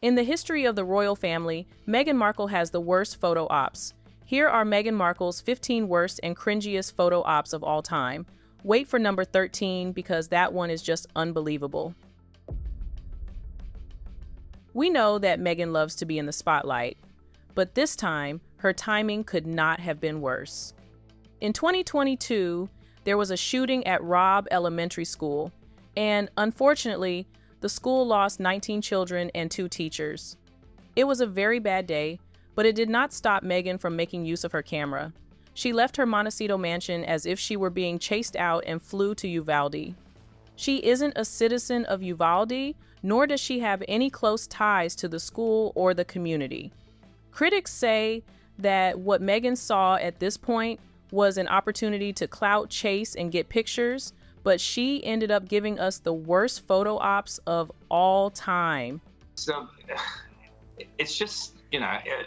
In the history of the royal family, Meghan Markle has the worst photo ops. Here are Meghan Markle's 15 worst and cringiest photo ops of all time. Wait for number 13 because that one is just unbelievable. We know that Meghan loves to be in the spotlight, but this time, her timing could not have been worse. In 2022, there was a shooting at Robb Elementary School, and unfortunately, the school lost 19 children and 2 teachers. It was a very bad day, but it did not stop Meghan from making use of her camera. She left her Montecito mansion as if she were being chased out and flew to Uvalde. She isn't a citizen of Uvalde, nor does she have any close ties to the school or the community. Critics say that what Meghan saw at this point was an opportunity to clout chase and get pictures, but she ended up giving us the worst photo ops of all time. So it's just,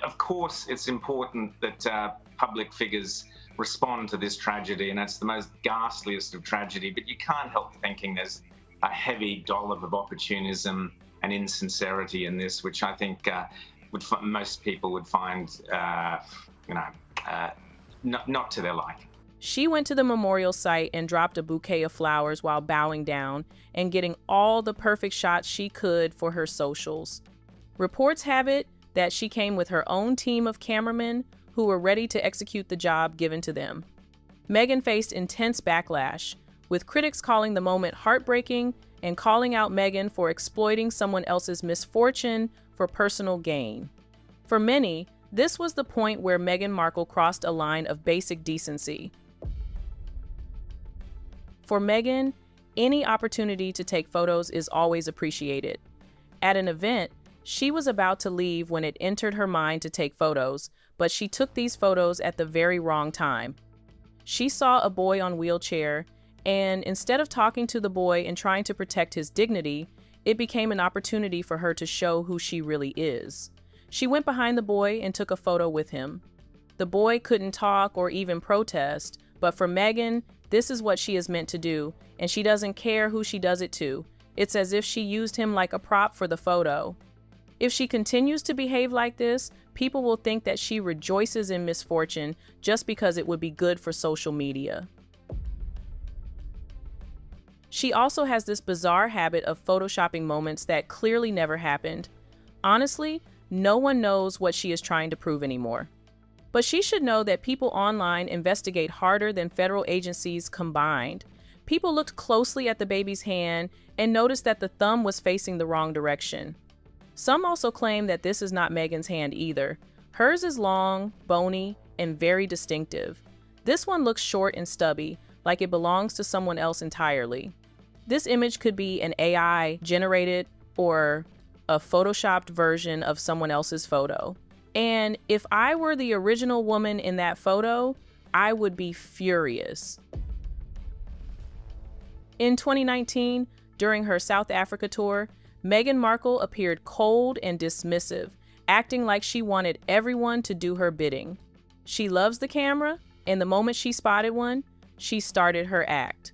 of course it's important that public figures respond to this tragedy, and it's the most ghastliest of tragedy, but you can't help thinking there's a heavy dollop of opportunism and insincerity in this, which I think most people would find, not to their liking. She went to the memorial site and dropped a bouquet of flowers while bowing down and getting all the perfect shots she could for her socials. Reports have it that she came with her own team of cameramen who were ready to execute the job given to them. Meghan faced intense backlash, with critics calling the moment heartbreaking and calling out Meghan for exploiting someone else's misfortune for personal gain. For many, this was the point where Meghan Markle crossed a line of basic decency. For Meghan, any opportunity to take photos is always appreciated. At an event, she was about to leave when it entered her mind to take photos, but she took these photos at the very wrong time. She saw a boy on a wheelchair, and instead of talking to the boy and trying to protect his dignity, it became an opportunity for her to show who she really is. She went behind the boy and took a photo with him. The boy couldn't talk or even protest, but for Meghan, this is what she is meant to do, and she doesn't care who she does it to. It's as if she used him like a prop for the photo. If she continues to behave like this, people will think that she rejoices in misfortune just because it would be good for social media. She also has this bizarre habit of photoshopping moments that clearly never happened. Honestly, no one knows what she is trying to prove anymore. But she should know that people online investigate harder than federal agencies combined. People looked closely at the baby's hand and noticed that the thumb was facing the wrong direction. Some also claim that this is not Meghan's hand either. Hers is long, bony, and very distinctive. This one looks short and stubby, like it belongs to someone else entirely. This image could be an AI-generated or a photoshopped version of someone else's photo. And if I were the original woman in that photo, I would be furious. In 2019, during her South Africa tour, Meghan Markle appeared cold and dismissive, acting like she wanted everyone to do her bidding. She loves the camera, and the moment she spotted one, she started her act.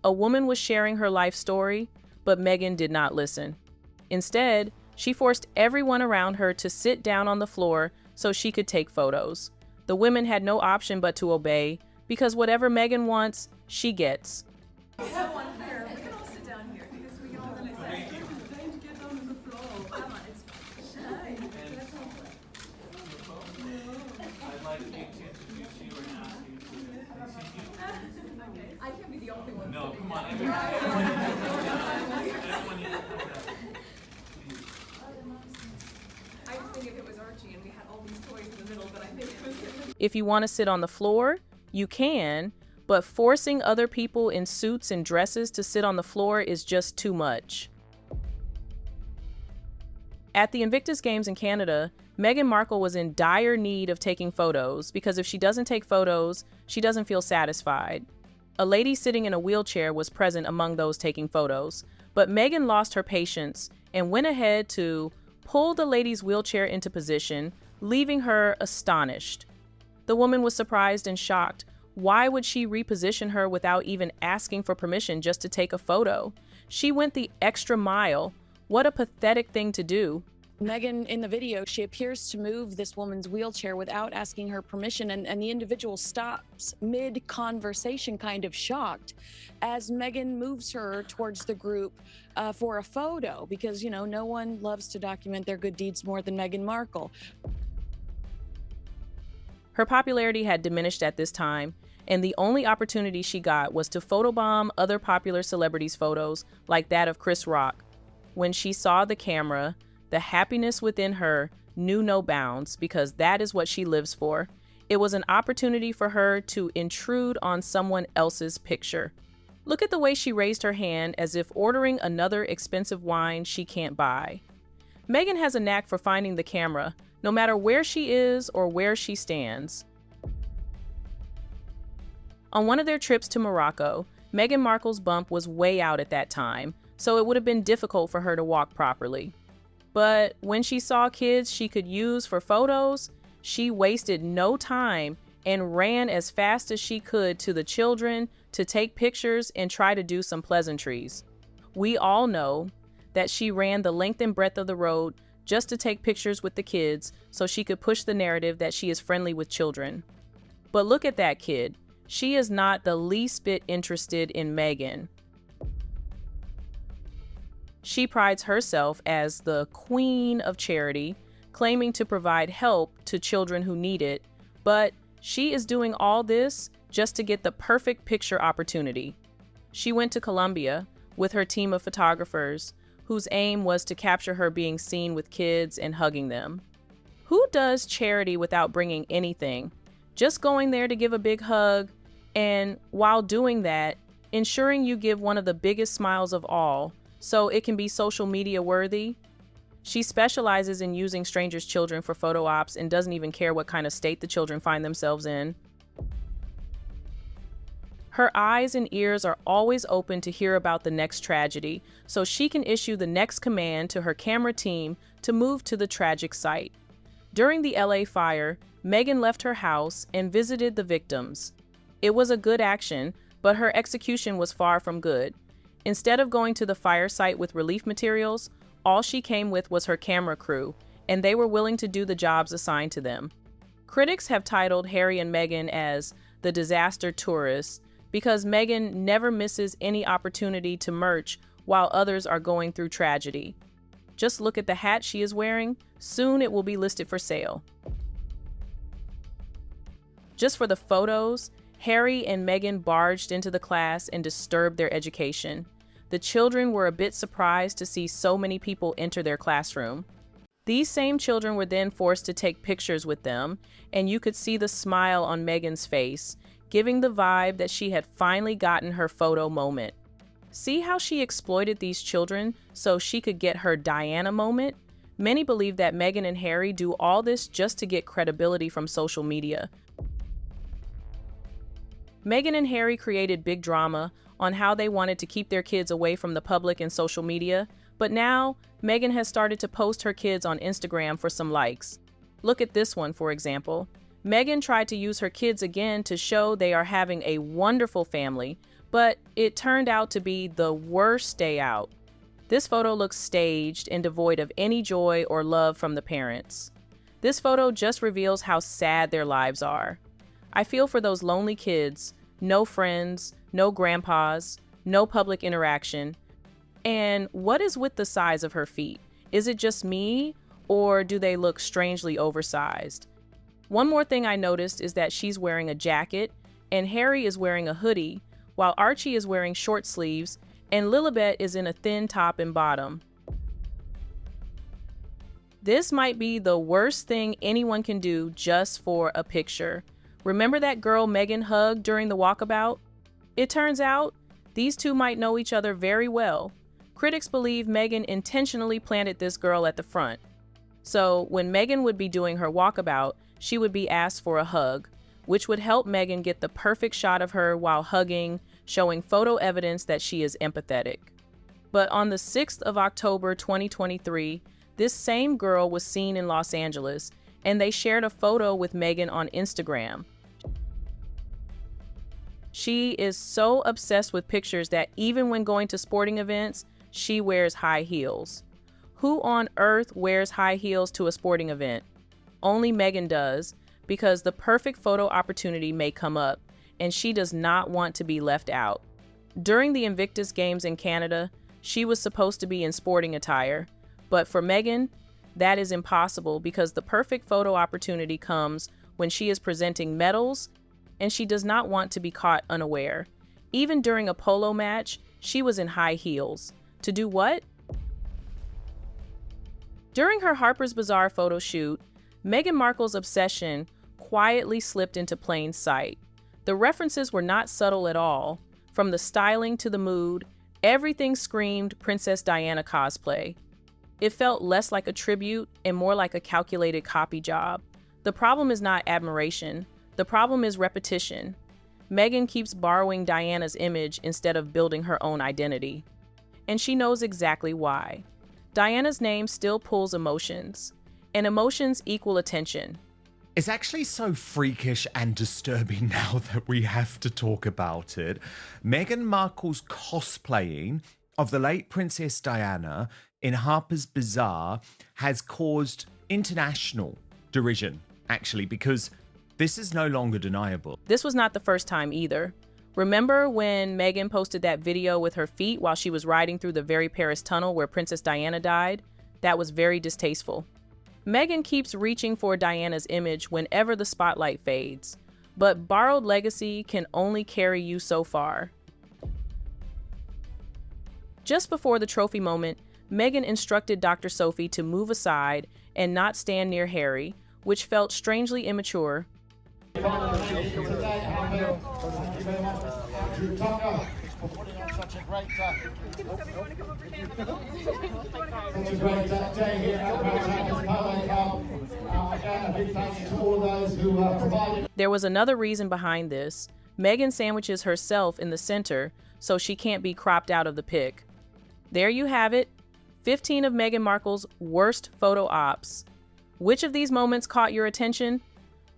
A woman was sharing her life story, but Meghan did not listen. Instead, she forced everyone around her to sit down on the floor so she could take photos. The women had no option but to obey, because whatever Meghan wants, she gets. We have one here. We can all sit down here because we can all sit down. Thank you. Trying to get on the floor. Come on, it's shy. Let's all play. I'd like to introduce you and ask you to continue. Okay. I can't be the only one. No, sitting come on, down. everyone needs to come back. Please. I was thinking it was Archie and we had all these toys in the middle, but I think it was him. If you want to sit on the floor, you can, but forcing other people in suits and dresses to sit on the floor is just too much. At the Invictus Games in Canada, Meghan Markle was in dire need of taking photos because if she doesn't take photos, she doesn't feel satisfied. A lady sitting in a wheelchair was present among those taking photos, but Meghan lost her patience and went ahead to pull the lady's wheelchair into position, leaving her astonished. The woman was surprised and shocked. Why would she reposition her without even asking for permission just to take a photo? She went the extra mile. What a pathetic thing to do. Meghan, in the video, she appears to move this woman's wheelchair without asking her permission, and the individual stops mid-conversation, kind of shocked, as Meghan moves her towards the group for a photo, because, you know, no one loves to document their good deeds more than Meghan Markle. Her popularity had diminished at this time, and the only opportunity she got was to photobomb other popular celebrities' photos, like that of Chris Rock. When she saw the camera, the happiness within her knew no bounds, because that is what she lives for. It was an opportunity for her to intrude on someone else's picture. Look at the way she raised her hand as if ordering another expensive wine she can't buy. Meghan has a knack for finding the camera, no matter where she is or where she stands. On one of their trips to Morocco, Meghan Markle's bump was way out at that time, so it would have been difficult for her to walk properly. But when she saw kids she could use for photos, she wasted no time and ran as fast as she could to the children to take pictures and try to do some pleasantries. We all know that she ran the length and breadth of the road just to take pictures with the kids so she could push the narrative that she is friendly with children. But look at that kid. She is not the least bit interested in Meghan. She prides herself as the queen of charity, claiming to provide help to children who need it, but she is doing all this just to get the perfect picture opportunity. She went to Colombia with her team of photographers, whose aim was to capture her being seen with kids and hugging them. Who does charity without bringing anything? Just going there to give a big hug, and while doing that, ensuring you give one of the biggest smiles of all, so it can be social media worthy. She specializes in using strangers' children for photo ops and doesn't even care what kind of state the children find themselves in. Her eyes and ears are always open to hear about the next tragedy, so she can issue the next command to her camera team to move to the tragic site. During the LA fire, Meghan left her house and visited the victims. It was a good action, but her execution was far from good. Instead of going to the fire site with relief materials, all she came with was her camera crew, and they were willing to do the jobs assigned to them. Critics have titled Harry and Meghan as the disaster tourists because Meghan never misses any opportunity to merch while others are going through tragedy. Just look at the hat she is wearing. Soon it will be listed for sale. Just for the photos, Harry and Meghan barged into the class and disturbed their education. The children were a bit surprised to see so many people enter their classroom. These same children were then forced to take pictures with them, and you could see the smile on Meghan's face, giving the vibe that she had finally gotten her photo moment. See how she exploited these children so she could get her Diana moment? Many believe that Meghan and Harry do all this just to get credibility from social media. Meghan and Harry created big drama on how they wanted to keep their kids away from the public and social media, but now Meghan has started to post her kids on Instagram for some likes. Look at this one, for example. Meghan tried to use her kids again to show they are having a wonderful family, but it turned out to be the worst day out. This photo looks staged and devoid of any joy or love from the parents. This photo just reveals how sad their lives are. I feel for those lonely kids, no friends, no grandpas, no public interaction. And what is with the size of her feet? Is it just me, or do they look strangely oversized? One more thing I noticed is that she's wearing a jacket, and Harry is wearing a hoodie, while Archie is wearing short sleeves, and Lilibet is in a thin top and bottom. This might be the worst thing anyone can do just for a picture. Remember that girl Meghan hugged during the walkabout? It turns out these two might know each other very well. Critics believe Meghan intentionally planted this girl at the front. So when Meghan would be doing her walkabout, she would be asked for a hug, which would help Meghan get the perfect shot of her while hugging, showing photo evidence that she is empathetic. But on the 6th of October 2023, this same girl was seen in Los Angeles, and they shared a photo with Meghan on Instagram. She is so obsessed with pictures that even when going to sporting events, she wears high heels. Who on earth wears high heels to a sporting event? Only Meghan does, because the perfect photo opportunity may come up, and she does not want to be left out. During the Invictus Games in Canada, she was supposed to be in sporting attire, but for Meghan, that is impossible because the perfect photo opportunity comes when she is presenting medals, and she does not want to be caught unaware. Even during a polo match, she was in high heels. To do what? During her Harper's Bazaar photo shoot, Meghan Markle's obsession quietly slipped into plain sight. The references were not subtle at all. From the styling to the mood, everything screamed Princess Diana cosplay. It felt less like a tribute and more like a calculated copy job. The problem is not admiration. The problem is repetition. Meghan keeps borrowing Diana's image instead of building her own identity. And she knows exactly why. Diana's name still pulls emotions, and emotions equal attention. It's actually so freakish and disturbing now that we have to talk about it. Meghan Markle's cosplaying of the late Princess Diana in Harper's Bazaar has caused international derision, actually, because this is no longer deniable. This was not the first time either. Remember when Meghan posted that video with her feet while she was riding through the very Paris tunnel where Princess Diana died? That was very distasteful. Meghan keeps reaching for Diana's image whenever the spotlight fades, but borrowed legacy can only carry you so far. Just before the trophy moment, Meghan instructed Dr. Sophie to move aside and not stand near Harry, which felt strangely immature. There was another reason behind this. Meghan sandwiches herself in the center so she can't be cropped out of the pic. There you have it, 15 of Meghan Markle's worst photo ops. Which of these moments caught your attention?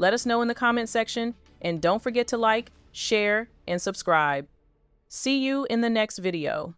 Let us know in the comment section, and don't forget to like, share, and subscribe. See you in the next video.